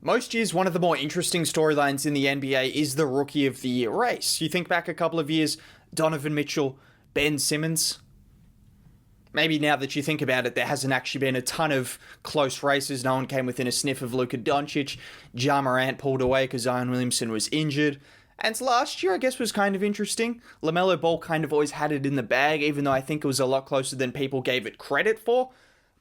Most years, one of the more interesting storylines in the NBA is the Rookie of the Year race. You think back a couple of years, Donovan Mitchell, Ben Simmons. Maybe now that you think about it, there hasn't actually been a ton of close races. No one came within a sniff of Luka Doncic. Ja Morant pulled away because Zion Williamson was injured. And last year, I guess, was kind of interesting. LaMelo Ball kind of always had it in the bag, even though I think it was a lot closer than people gave it credit for.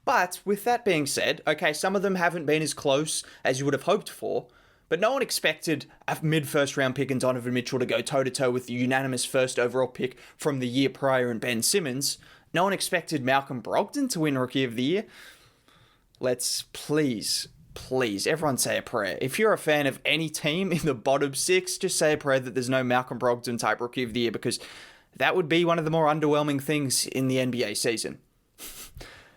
But with that being said, okay, some of them haven't been as close as you would have hoped for, but no one expected a mid-first round pick in Donovan Mitchell to go toe-to-toe with the unanimous first overall pick from the year prior in Ben Simmons. No one expected Malcolm Brogdon to win Rookie of the Year. Let's please, everyone say a prayer. If you're a fan of any team in the bottom six, just say a prayer that there's no Malcolm Brogdon type Rookie of the Year, because that would be one of the more underwhelming things in the NBA season.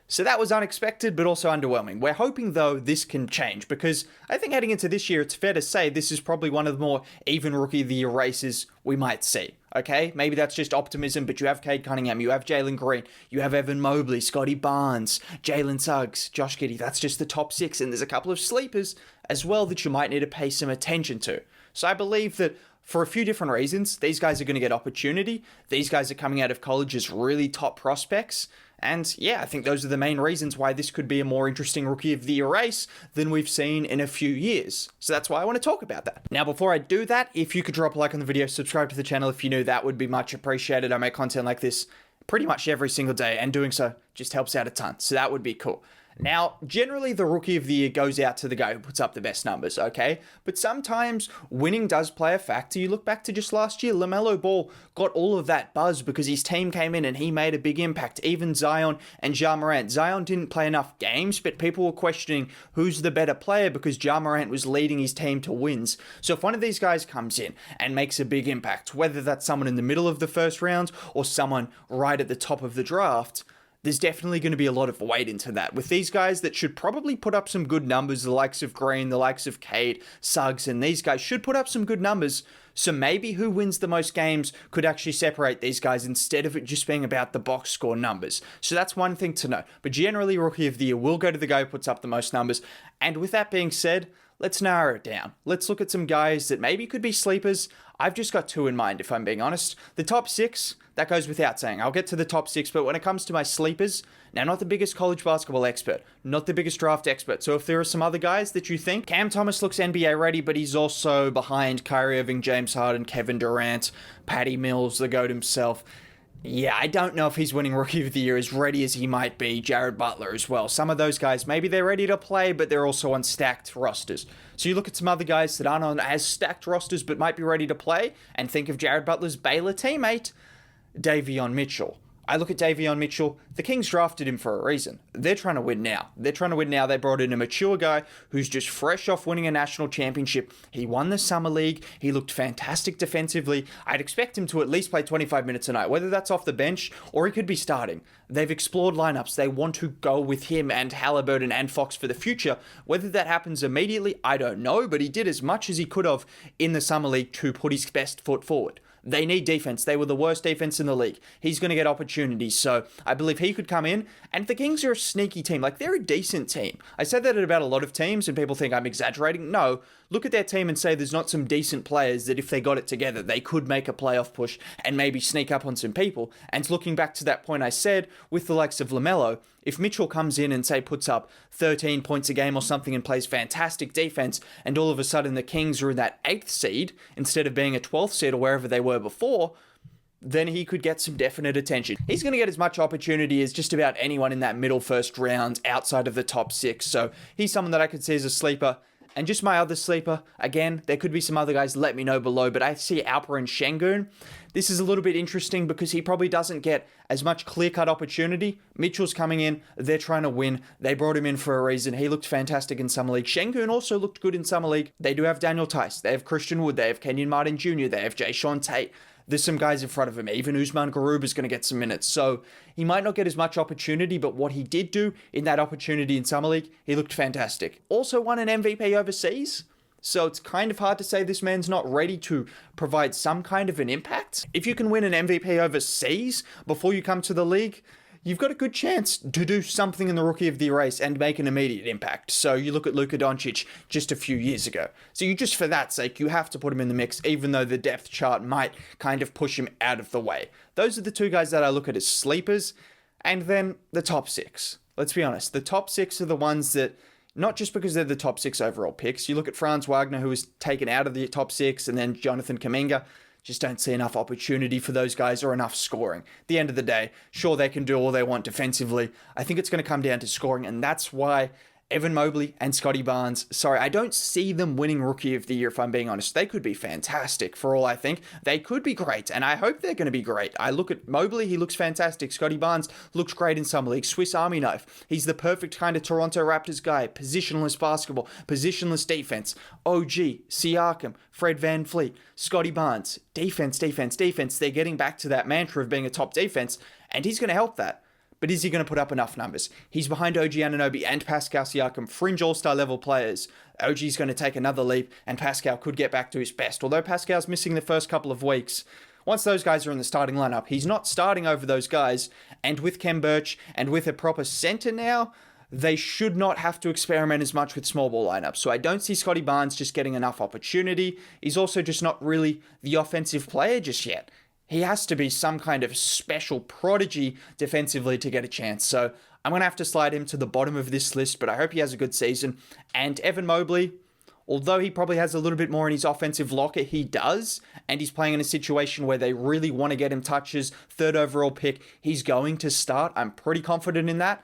So that was unexpected, but also underwhelming. We're hoping, though, this can change, because I think heading into this year, it's fair to say this is probably one of the more even Rookie of the Year races we might see. Okay, maybe that's just optimism, but you have Cade Cunningham, you have Jalen Green, you have Evan Mobley, Scotty Barnes, Jalen Suggs, Josh Giddey. That's just the top six, and there's a couple of sleepers as well that you might need to pay some attention to. So I believe that for a few different reasons, these guys are going to get opportunity. These guys are coming out of college as really top prospects. And yeah, I think those are the main reasons why this could be a more interesting Rookie of the Year race than we've seen in a few years. So that's why I want to talk about that. Now, before I do that, if you could drop a like on the video, subscribe to the channel if you're new, that would be much appreciated. I make content like this pretty much every single day, and doing so just helps out a ton. So that would be cool. Now, generally, the Rookie of the Year goes out to the guy who puts up the best numbers, okay? But sometimes winning does play a factor. You look back to just last year, LaMelo Ball got all of that buzz because his team came in and he made a big impact. Even Zion and Ja Morant. Zion didn't play enough games, but people were questioning who's the better player because Ja Morant was leading his team to wins. So if one of these guys comes in and makes a big impact, whether that's someone in the middle of the first round or someone right at the top of the draft, there's definitely going to be a lot of weight into that. With these guys that should probably put up some good numbers, the likes of Green, the likes of Cade, Suggs, and these guys should put up some good numbers. So maybe who wins the most games could actually separate these guys instead of it just being about the box score numbers. So that's one thing to know. But generally, Rookie of the Year will go to the guy who puts up the most numbers. And with that being said, let's narrow it down. Let's look at some guys that maybe could be sleepers. I've just got two in mind, if I'm being honest. The top six, that goes without saying. I'll get to the top six, but when it comes to my sleepers, now, not the biggest college basketball expert, not the biggest draft expert. So if there are some other guys that you think, Cam Thomas looks NBA ready, but he's also behind Kyrie Irving, James Harden, Kevin Durant, Patty Mills, the GOAT himself. Yeah, I don't know if he's winning Rookie of the Year as ready as he might be. Jared Butler as well. Some of those guys, maybe they're ready to play, but they're also on stacked rosters. So you look at some other guys that aren't on as stacked rosters, but might be ready to play, and think of Jared Butler's Baylor teammate, Davion Mitchell. I look at Davion Mitchell, the Kings drafted him for a reason. They're trying to win now. They brought in a mature guy who's just fresh off winning a national championship. He won the Summer League. He looked fantastic defensively. I'd expect him to at least play 25 minutes a night, whether that's off the bench or he could be starting. They've explored lineups. They want to go with him and Halliburton and Fox for the future. Whether that happens immediately, I don't know, but he did as much as he could have in the Summer League to put his best foot forward. They need defense. They were the worst defense in the league. He's going to get opportunities. So I believe he could come in. And the Kings are a sneaky team. Like, they're a decent team. I say that about a lot of teams and people think I'm exaggerating. No, look at their team and say there's not some decent players that if they got it together, they could make a playoff push and maybe sneak up on some people. And looking back to that point I said with the likes of LaMelo, if Mitchell comes in and say puts up 13 points a game or something and plays fantastic defense, and all of a sudden the Kings are in that 8th seed instead of being a 12th seed or wherever they were before, then he could get some definite attention. He's going to get as much opportunity as just about anyone in that middle first round outside of the top six. So he's someone that I could see as a sleeper. And just my other sleeper, again, there could be some other guys, let me know below, but I see Alperen Şengün. This is a little bit interesting because he probably doesn't get as much clear-cut opportunity. Mitchell's coming in, they're trying to win, they brought him in for a reason. He looked fantastic in Summer League. Şengün also looked good in Summer League. They do have Daniel Tice, they have Christian Wood, they have Kenyon Martin Jr., they have Jay Sean Tate. There's some guys in front of him. Even Usman Garuba is going to get some minutes. So he might not get as much opportunity, but what he did do in that opportunity in Summer League, he looked fantastic. Also won an MVP overseas. So it's kind of hard to say this man's not ready to provide some kind of an impact. If you can win an MVP overseas before you come to the league, you've got a good chance to do something in the Rookie of the Year race and make an immediate impact. So you look at Luka Doncic just a few years ago. So you just, for that sake, you have to put him in the mix, even though the depth chart might kind of push him out of the way. Those are the two guys that I look at as sleepers. And then the top six. Let's be honest, the top six are the ones that, not just because they're the top six overall picks. You look at Franz Wagner, who was taken out of the top six, and then Jonathan Kuminga. Just don't see enough opportunity for those guys or enough scoring. At the end of the day, sure, they can do all they want defensively. I think it's going to come down to scoring, and that's why Evan Mobley and Scotty Barnes, I don't see them winning Rookie of the Year, if I'm being honest. They could be fantastic for all I think. They could be great, and I hope they're going to be great. I look at Mobley, he looks fantastic. Scotty Barnes looks great in summer league. Swiss Army knife. He's the perfect kind of Toronto Raptors guy. Positionless basketball, positionless defense. OG, Siakam, Fred VanVleet, Scotty Barnes. Defense, defense, defense. They're getting back to that mantra of being a top defense, and he's going to help that. But is he going to put up enough numbers? He's behind OG Anunoby and Pascal Siakam, fringe all-star level players. OG's going to take another leap, and Pascal could get back to his best. Although Pascal's missing the first couple of weeks, once those guys are in the starting lineup, he's not starting over those guys. And with Kem Birch and with a proper center now, they should not have to experiment as much with small ball lineups. So I don't see Scotty Barnes just getting enough opportunity. He's also just not really the offensive player just yet. He has to be some kind of special prodigy defensively to get a chance. So I'm going to have to slide him to the bottom of this list, but I hope he has a good season. And Evan Mobley, although he probably has a little bit more in his offensive locker, he does. And he's playing in a situation where they really want to get him touches. 3rd overall pick, he's going to start. I'm pretty confident in that.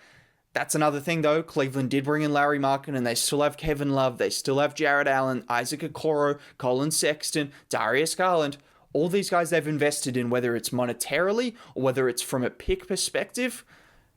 That's another thing, though. Cleveland did bring in Larry Markin, and they still have Kevin Love. They still have Jared Allen, Isaac Okoro, Colin Sexton, Darius Garland. All these guys they've invested in, whether it's monetarily or whether it's from a pick perspective.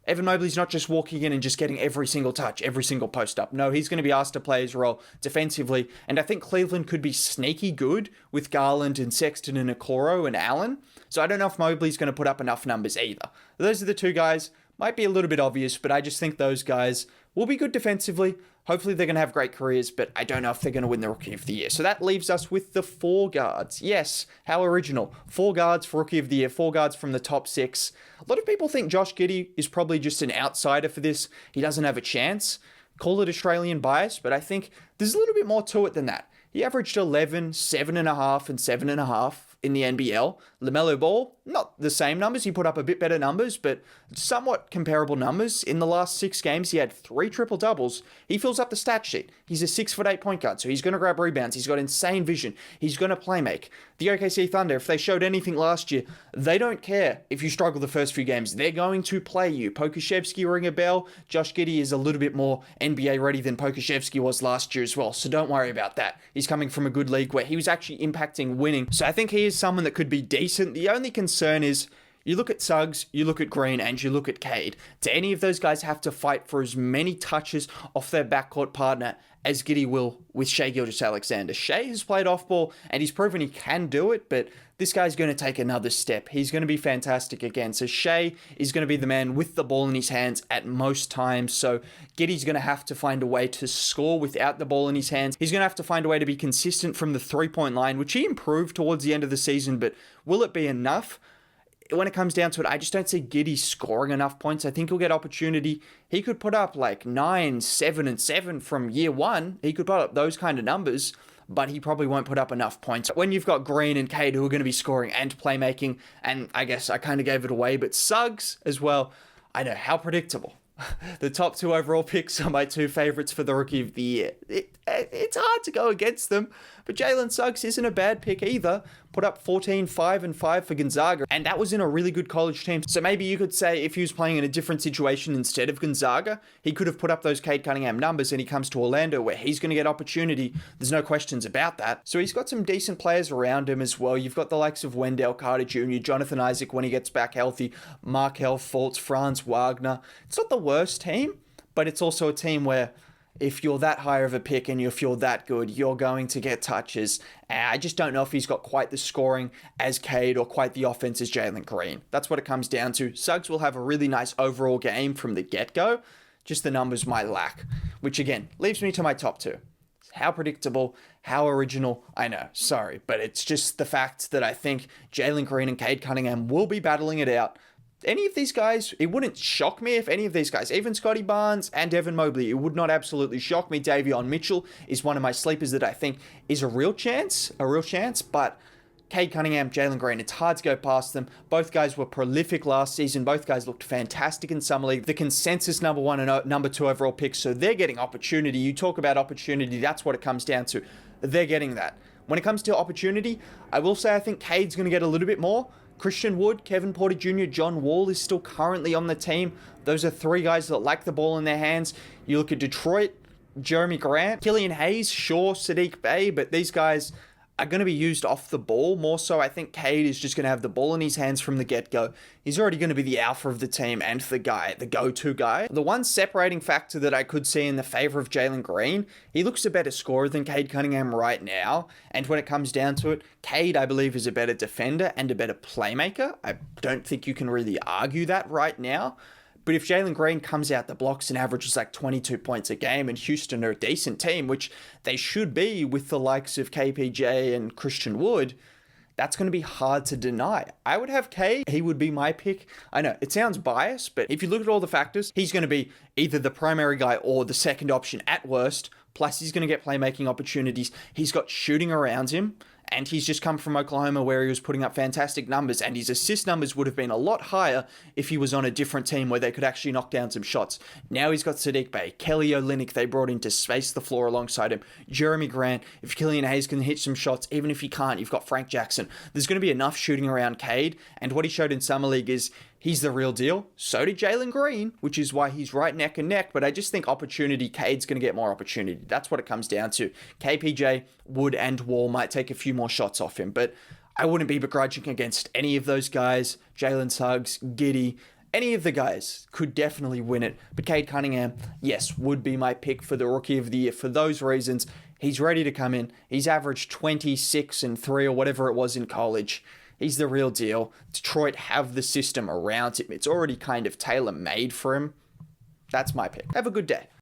Evan Mobley's not just walking in and just getting every single touch, every single post up. No, he's going to be asked to play his role defensively. And I think Cleveland could be sneaky good with Garland and Sexton and Okoro and Allen. So I don't know if Mobley's going to put up enough numbers either. Those are the two guys. Might be a little bit obvious, but I just think those guys will be good defensively. Hopefully they're going to have great careers, but I don't know if they're going to win the Rookie of the Year. So that leaves us with the 4 guards. Yes, how original. 4 guards for Rookie of the Year, 4 guards from the top 6. A lot of people think Josh Giddey is probably just an outsider for this. He doesn't have a chance. Call it Australian bias, but I think there's a little bit more to it than that. He averaged 11, 7.5, and 7.5 in the NBL. LaMelo Ball, not the same numbers. He put up a bit better numbers, but somewhat comparable numbers. In the last 6 games, he had 3 triple-doubles. He fills up the stat sheet. He's a 6'8" point guard, so he's going to grab rebounds. He's got insane vision. He's going to play make. The OKC Thunder, if they showed anything last year, they don't care if you struggle the first few games. They're going to play you. Pokusevski ring a bell. Josh Giddey is a little bit more NBA ready than Pokusevski was last year as well, so don't worry about that. He's coming from a good league where he was actually impacting winning, so I think he is someone that could be decent. The only concern is you look at Suggs, you look at Green, and you look at Cade. Do any of those guys have to fight for as many touches off their backcourt partner as Giddey will with Shai Gilgeous-Alexander? Shai has played off-ball, and he's proven he can do it, but this guy's going to take another step. He's going to be fantastic again. So Shai is going to be the man with the ball in his hands at most times. So Giddey's going to have to find a way to score without the ball in his hands. He's going to have to find a way to be consistent from the 3-point line, which he improved towards the end of the season, but will it be enough? When it comes down to it, I just don't see Giddey scoring enough points. I think he'll get opportunity. He could put up like 9, 7, and 7 from year 1. He could put up those kind of numbers, but he probably won't put up enough points. When you've got Green and Cade who are going to be scoring and playmaking, and I guess I kind of gave it away, but Suggs as well, I know, how predictable. The top 2 overall picks are my 2 favorites for the Rookie of the Year. It's hard to go against them, but Jalen Suggs isn't a bad pick either. Put up 14, 5, and 5 for Gonzaga, and that was in a really good college team. So maybe you could say if he was playing in a different situation instead of Gonzaga, he could have put up those Cade Cunningham numbers, and he comes to Orlando where he's going to get opportunity. There's no questions about that. So he's got some decent players around him as well. You've got the likes of Wendell Carter Jr., Jonathan Isaac when he gets back healthy, Markelle Fultz, Franz Wagner. It's not the worst team, but it's also a team where if you're that high of a pick and if you're that good, you're going to get touches. I just don't know if he's got quite the scoring as Cade or quite the offense as Jalen Green. That's what it comes down to. Suggs will have a really nice overall game from the get-go. Just the numbers might lack, which again, leaves me to my top 2. How predictable, how original, I know, sorry, but it's just the fact that I think Jalen Green and Cade Cunningham will be battling it out. Any of these guys, it wouldn't shock me if any of these guys, even Scotty Barnes and Evan Mobley, it would not absolutely shock me. Davion Mitchell is one of my sleepers that I think is a real chance, but Cade Cunningham, Jalen Green, it's hard to go past them. Both guys were prolific last season. Both guys looked fantastic in Summer League. The consensus number 1 and number 2 overall picks, so they're getting opportunity. You talk about opportunity, that's what it comes down to. They're getting that. When it comes to opportunity, I will say I think Cade's going to get a little bit more. Christian Wood, Kevin Porter Jr., John Wall is still currently on the team. Those are 3 guys that like the ball in their hands. You look at Detroit, Jeremy Grant, Killian Hayes, sure, Sadiq Bey, but these guys are going to be used off the ball more so. I think Cade is just going to have the ball in his hands from the get-go. He's already going to be the alpha of the team and the go-to guy. The one separating factor that I could see in the favor of Jalen Green, he looks a better scorer than Cade Cunningham right now. And when it comes down to it, Cade, I believe, is a better defender and a better playmaker. I don't think you can really argue that right now. But if Jalen Green comes out the blocks and averages like 22 points a game, and Houston are a decent team, which they should be with the likes of KPJ and Christian Wood, that's going to be hard to deny. I would have Cade. He would be my pick. I know, it sounds biased, but if you look at all the factors, he's going to be either the primary guy or the second option at worst. Plus, he's going to get playmaking opportunities. He's got shooting around him. And he's just come from Oklahoma where he was putting up fantastic numbers, and his assist numbers would have been a lot higher if he was on a different team where they could actually knock down some shots. Now he's got Sadiq Bey, Kelly Olynyk they brought in to space the floor alongside him, Jeremy Grant. If Killian Hayes can hit some shots, even if he can't, you've got Frank Jackson. There's going to be enough shooting around Cade, and what he showed in Summer League is he's the real deal. So did Jalen Green, which is why he's right neck and neck. But I just think opportunity, Cade's going to get more opportunity. That's what it comes down to. KPJ, Wood, and Wall might take a few more shots off him. But I wouldn't be begrudging against any of those guys. Jalen Suggs, Giddey, any of the guys could definitely win it. But Cade Cunningham, yes, would be my pick for the Rookie of the Year for those reasons. He's ready to come in. He's averaged 26 and 3 or whatever it was in college. He's the real deal. Detroit have the system around him. It's already kind of tailor-made for him. That's my pick. Have a good day.